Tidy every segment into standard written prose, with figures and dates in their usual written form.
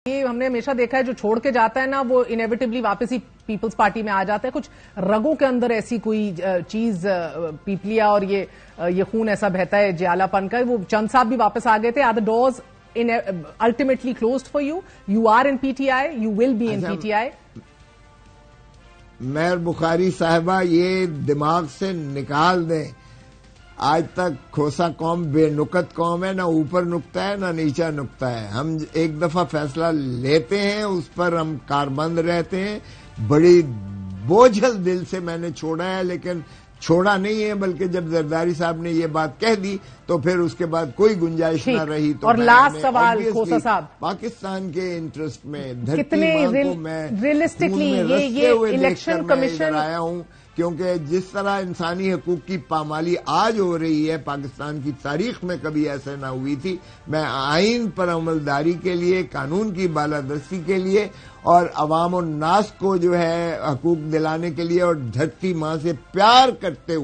یہ ہم نے ہمیشہ دیکھا ہے جو چھوڑ کے جاتا ہے نا وہ انیویٹبلی واپس ہی پیپلز پارٹی میں آ جاتا ہے. کچھ رگوں کے اندر ایسی کوئی چیز پیپلیا اور یہ خون ایسا بہتا ہے جیالہ پن کا. وہ چند صاحب بھی واپس آ گئے تھے. Are the doors ultimately closed for you? You are in PTI, you will be in PTI. مہر بخاری صاحبہ یہ دماغ سے نکال دیں. آج تک کھوسا قوم بے نکت قوم ہے, نہ اوپر نکتا ہے نہ نیچا نکتا ہے. ہم ایک دفعہ فیصلہ لیتے ہیں اس پر ہم کاربند رہتے ہیں. بڑی بوجھل دل سے میں نے چھوڑا ہے, لیکن چھوڑا نہیں ہے بلکہ جب زرداری صاحب نے یہ بات کہہ دی تو پھر اس کے بعد کوئی گنجائش نہ رہی. تو اور لاسٹ سوال کھوسا صاحب, پاکستان کے انٹرسٹ میں کتنے ریئلسٹکلی یہ الیکشن کمیشن آیا ہوں, کیونکہ جس طرح انسانی حقوق کی پامالی آج ہو رہی ہے پاکستان کی تاریخ میں کبھی ایسے نہ ہوئی تھی. میں آئین پر عملداری کے لیے, قانون کی بالادستی کے لیے اور عوام الناس کو جو ہے حقوق دلانے کے لیے اور دھرتی ماں سے پیار کرتے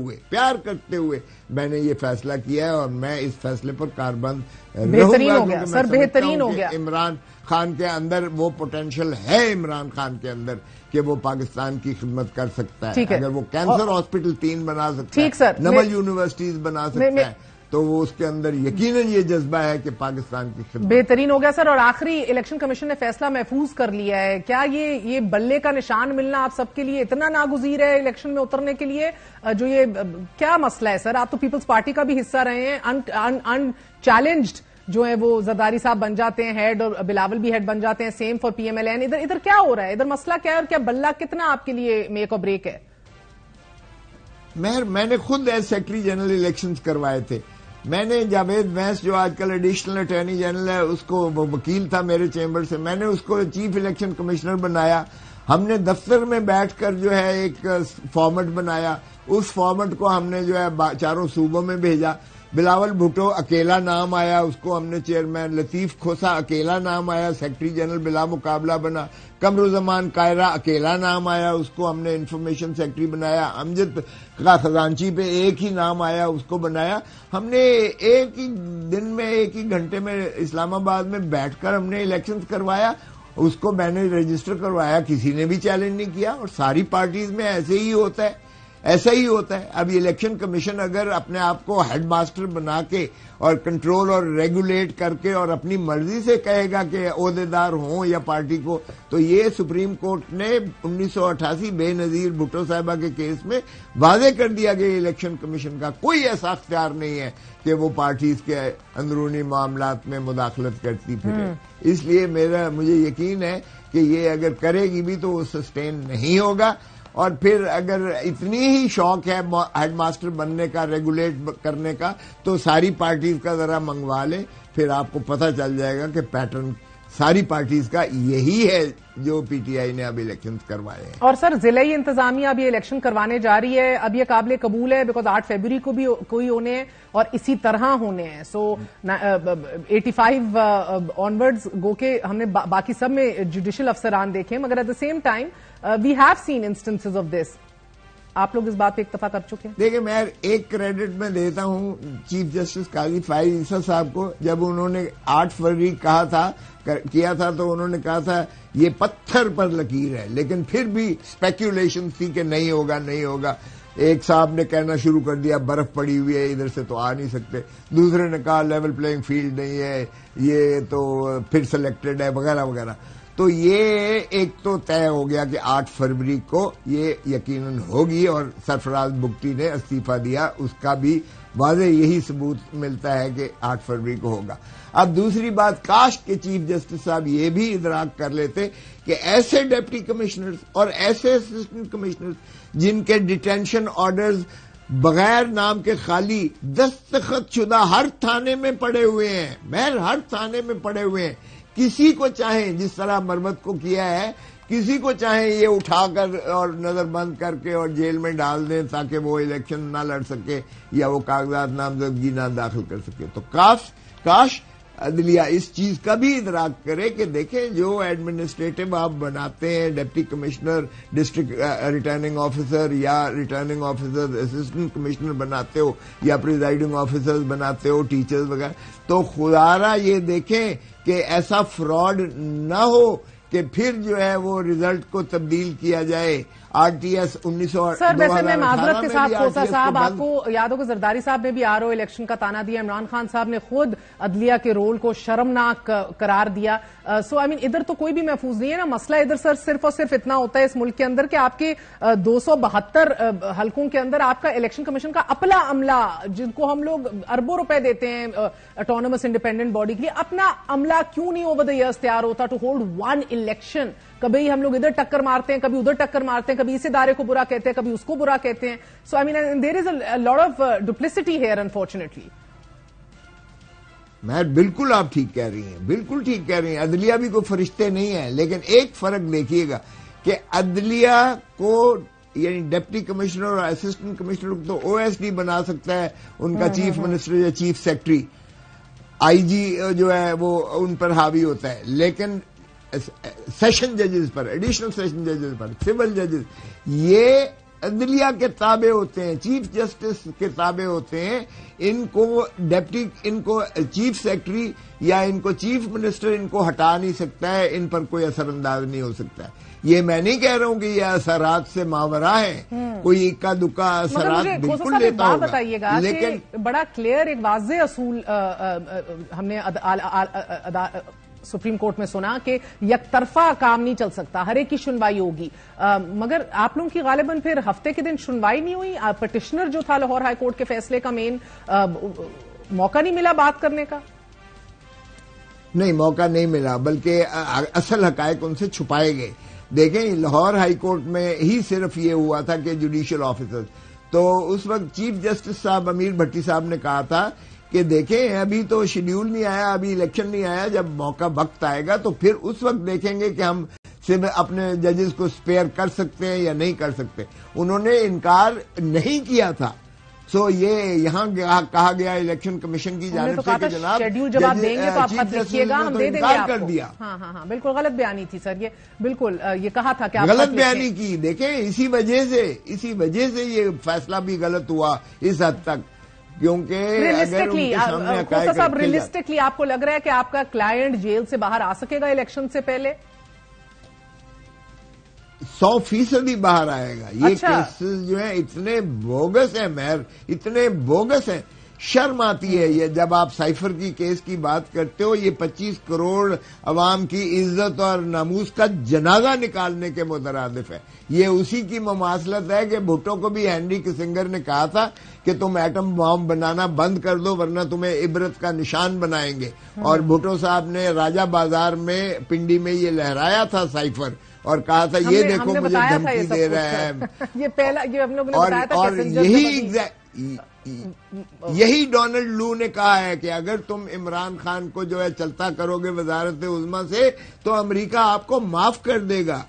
ہوئے میں نے یہ فیصلہ کیا ہے اور میں اس فیصلے پر کاربند بہترین ہو گیا سر, بہترین ہو گیا. عمران خان کے اندر وہ پوٹینشیل ہے, عمران خان کے اندر کہ وہ پاکستان کی خدمت کر سکتا ہے. اگر وہ کینسر ہاسپٹل 3 بنا سکتا ہے, نمل یونیورسٹیز بنا سکتا ہے, تو وہ اس کے اندر یقیناً یہ جذبہ ہے کہ پاکستان کی خدمت. بہترین ہو گیا سر. اور آخری, الیکشن کمیشن نے فیصلہ محفوظ کر لیا ہے. کیا یہ بلے کا نشان ملنا آپ سب کے لیے اتنا ناگزیر ہے الیکشن میں اترنے کے لیے؟ جو یہ کیا مسئلہ ہے سر؟ آپ تو پیپلز پارٹی کا بھی حصہ رہے ہیں. ان چیلنجڈ جو ہے وہ زرداری صاحب بن جاتے ہیں ہیڈ اور بلاول بھی ہیڈ بن جاتے ہیں, same for P M L N. ادھر کیا ہو رہا ہے؟ ادھر مسئلہ کیا ہے اور کیا بلہ کتنا آپ کے لیے میک اور بریک ہے؟ میں نے خود ایز سیکرٹری جنرل الیکشنز کروائے تھے. میں نے جاوید ویس جو آج کل ایڈیشنل اٹارنی جنرل ہے, اس کو وہ وکیل تھا میرے چیمبر سے, میں نے اس کو چیف الیکشن کمشنر بنایا. ہم نے دفتر میں بیٹھ کر جو ہے ایک فارمیٹ بنایا. اس فارمیٹ کو ہم نے جو ہے 4 صوبوں میں بھیجا. بلاول بھٹو اکیلا نام آیا, اس کو ہم نے چیئرمین. لطیف کھوسا اکیلا نام آیا, سیکرٹری جنرل بلا مقابلہ بنا. قمرالزمان قاہرہ اکیلا نام آیا, اس کو ہم نے انفارمیشن سیکرٹری بنایا. امجد کا خزانچی پہ ایک ہی نام آیا, اس کو بنایا. ہم نے ایک ہی دن میں, ایک ہی گھنٹے میں اسلام آباد میں بیٹھ کر ہم نے الیکشن کروایا. اس کو میں نے رجسٹر کروایا, کسی نے بھی چیلنج نہیں کیا. اور ساری پارٹیز میں ایسے ہی ہوتا ہے, ایسا ہی ہوتا ہے. اب الیکشن کمیشن اگر اپنے آپ کو ہیڈ ماسٹر بنا کے اور کنٹرول اور ریگولیٹ کر کے اور اپنی مرضی سے کہے گا کہ عہدیدار ہوں یا پارٹی کو, تو یہ سپریم کورٹ نے 1988 بے نظیر بھٹو صاحبہ کے کیس میں واضح کر دیا کہ الیکشن کمیشن کا کوئی ایسا اختیار نہیں ہے کہ وہ پارٹیز کے اندرونی معاملات میں مداخلت کرتی پھرے. اس لیے مجھے یقین ہے کہ یہ اگر کرے گی بھی تو وہ سسٹین نہیں ہوگا. اور پھر اگر اتنی ہی شوق ہے ہیڈ ماسٹر بننے کا, ریگولیٹ کرنے کا, تو ساری پارٹیز کا ذرا منگوا لیں, پھر آپ کو پتہ چل جائے گا کہ پیٹرن ساری پارٹیز کا یہی ہے جو پی ٹی آئی نے اب الیکشن کروائے ہیں. اور سر ضلعی انتظامیہ اب یہ الیکشن کروانے جا رہی ہے. اب یہ قابل قبول ہے بیکاز 8 فروری کو بھی کوئی ہونے ہیں اور اسی طرح ہونے ہیں. سو 85 آنورڈز گو کے ہم نے باقی سب میں جوڈیشل افسران دیکھے, مگر at the same time we have seen instances of this. آپ لوگ اس بات پہ اکتفا کر چکے ہیں؟ دیکھیں, میں ایک کریڈٹ میں دیتا ہوں چیف جسٹس قاضی فائز عیسیٰ صاحب کو. جب انہوں نے 8 فروری کیا تھا تو انہوں نے کہا تھا یہ پتھر پر لکیر ہے, لیکن پھر بھی اسپیکولیشن تھی کہ نہیں ہوگا. ایک صاحب نے کہنا شروع کر دیا برف پڑی ہوئی ہے, ادھر سے تو آ نہیں سکتے. دوسرے نے کہا لیول پلئنگ فیلڈ نہیں ہے, یہ تو پھر سلیکٹڈ ہے, وغیرہ وغیرہ. تو یہ ایک تو طے ہو گیا کہ 8 فروری کو یہ یقیناً ہوگی, اور سرفراز بگٹی نے استعفیٰ دیا, اس کا بھی واضح یہی ثبوت ملتا ہے کہ 8 فروری کو ہوگا. اب دوسری بات, کاش کے چیف جسٹس صاحب یہ بھی ادراک کر لیتے کہ ایسے ڈپٹی کمشنرز اور ایسے اسسٹنٹ کمشنرز جن کے ڈیٹینشن آرڈرز بغیر نام کے خالی دستخط شدہ ہر تھانے میں پڑے ہوئے ہیں, ہر تھانے میں پڑے ہوئے ہیں. کسی کو چاہیں, جس طرح مرمت کو کیا ہے, کسی کو چاہیں یہ اٹھا کر اور نظر بند کر کے اور جیل میں ڈال دیں تاکہ وہ الیکشن نہ لڑ سکے یا وہ کاغذات نامزدگی نہ داخل کر سکے. تو کاش عدلیہ اس چیز کا بھی ادراک کرے کہ دیکھیں جو ایڈمنسٹریٹو آپ بناتے ہیں, deputy commissioner, district returning officer یا ریٹرننگ آفیسر اسسٹنٹ کمشنر بناتے ہو یا پریزائڈنگ آفیسرز بناتے ہو, ٹیچرز وغیرہ, تو خدا را یہ دیکھیں کہ ایسا فراڈ نہ ہو کہ پھر جو ہے وہ رزلٹ کو تبدیل کیا جائے. آر ٹی ایس 1918 سر ویسے میں معذرت کے ساتھ کھوسا صاحب آپ کو یاد ہوگا زرداری صاحب نے بھی آر او الیکشن کا تانا دیا, عمران خان صاحب نے خود عدلیہ کے رول کو شرمناک قرار دیا. سو آئی مین ادھر تو کوئی بھی محفوظ نہیں ہے نا. مسئلہ ادھر سر صرف اور صرف اتنا ہوتا ہے اس ملک کے اندر کہ آپ کے 272 حلقوں کے اندر آپ کا الیکشن کمیشن کا اپنا عملہ, جن کو ہم لوگ اربوں روپے دیتے ہیں آٹونومس انڈیپینڈنٹ باڈی کے لیے, اپنا عملہ کیوں نہیں اوور دا ایئرز تیار ہوتا ٹو ہولڈ ون الیکشن. کبھی ہم لوگ ادھر ٹکر مارتے ہیں, کبھی ادھر ٹکر مارتے ہیں, کبھی اس ادارے کو برا کہتے ہیں, کبھی اس کو برا کہتے ہیں. سو آئی مین دیر از اے لاٹ آف ڈپلیسٹی ہیئر انفارچونیٹلی. میں بالکل آپ ٹھیک کہہ رہی ہیں, بالکل ٹھیک کہہ رہی ہیں. عدلیہ بھی کوئی فرشتے نہیں ہیں, لیکن ایک فرق دیکھیے گا کہ عدلیہ کو یعنی ڈپٹی کمشنر اور اسسٹنٹ کمشنر کو تو او ایس ڈی بنا سکتا ہے ان کا چیف منسٹر یا چیف سیکرٹری, آئی جی جو ہے وہ ان پر حاوی ہوتا ہے. لیکن سیشن ججز پر, ایڈیشنل سیشن ججز پر, سول ججز, یہ عدلیہ کے تابع ہوتے ہیں, چیف جسٹس کے تابع ہوتے ہیں. ان کو ڈپٹی, ان کو چیف سیکرٹری یا ان کو چیف منسٹر ان کو ہٹا نہیں سکتا ہے, ان پر کوئی اثر انداز نہیں ہو سکتا ہے. یہ میں نہیں کہہ رہا ہوں کہ یہ اثرات سے ماورا ہے, کوئی اکا دکا اثرات بالکل لیتا ہوگا. بتائیے گا لیکن بڑا کلیئر ایک واضح اصول ہم نے سپریم کورٹ میں سنا کہ یک طرفہ کام نہیں چل سکتا, ہر ایک کی سنوائی ہوگی. مگر آپ لوگوں کی غالباً پھر ہفتے کے دن سنوائی نہیں ہوئی. پٹیشنر جو تھا لاہور ہائی کورٹ کے فیصلے کا مین, موقع نہیں ملا بات کرنے کا. نہیں, موقع نہیں ملا, بلکہ اصل حقائق ان سے چھپائے گئے. دیکھیں لاہور ہائی کورٹ میں ہی صرف یہ ہوا تھا کہ جوڈیشل آفیسر, تو اس وقت چیف جسٹس صاحب امیر بھٹی صاحب نے کہا تھا کہ دیکھیں ابھی تو شیڈیول نہیں آیا, ابھی الیکشن نہیں آیا, جب موقع وقت آئے گا تو پھر اس وقت دیکھیں گے کہ ہم صرف اپنے ججز کو اسپیئر کر سکتے ہیں یا نہیں کر سکتے. انہوں نے انکار نہیں کیا تھا. سو یہ یہاں کہا گیا الیکشن کمیشن کی جانب سے کہ جناب شیڈیول جب آپ دیں گے تو آپ خط لکھیے گا, ہم دے دیں گے آپ کر کو. دیا. ہاں بالکل غلط بیانی تھی سر, یہ بالکل یہ کہا تھا کہ آپ غلط بیانی کی. دیکھیں اسی وجہ سے یہ فیصلہ بھی غلط ہوا اس حد تک, کیونکہ ریئلسٹکلی آپ کو لگ رہا ہے کہ آپ کا کلائنٹ جیل سے باہر آ سکے گا الیکشن سے پہلے؟ 100% باہر آئے گا. یہ کیسز جو ہیں اتنے بوگس ہیں مہر, اتنے بوگس ہیں, شرم آتی ہے یہ جب آپ سائفر کی کیس کی بات کرتے ہو. یہ 25 کروڑ عوام کی عزت اور ناموس کا جنازہ نکالنے کے مترادف ہے. یہ اسی کی مماثلت ہے کہ بھٹو کو بھی ہینری کسنگر نے کہا تھا کہ تم ایٹم بام بنانا بند کر دو ورنہ تمہیں عبرت کا نشان بنائیں گے. اور بھٹو صاحب نے راجہ بازار میں پنڈی میں یہ لہرایا تھا سائفر اور کہا تھا یہ دیکھو مجھے دھمکی دے رہا ہے. یہ پہلا یہ ہم لوگ نے بتایا تھا. اور یہی ڈونلڈ لو نے کہا ہے کہ اگر تم عمران خان کو جو ہے چلتا کرو گے وزارت عظمیٰ سے تو امریکہ آپ کو معاف کر دے گا.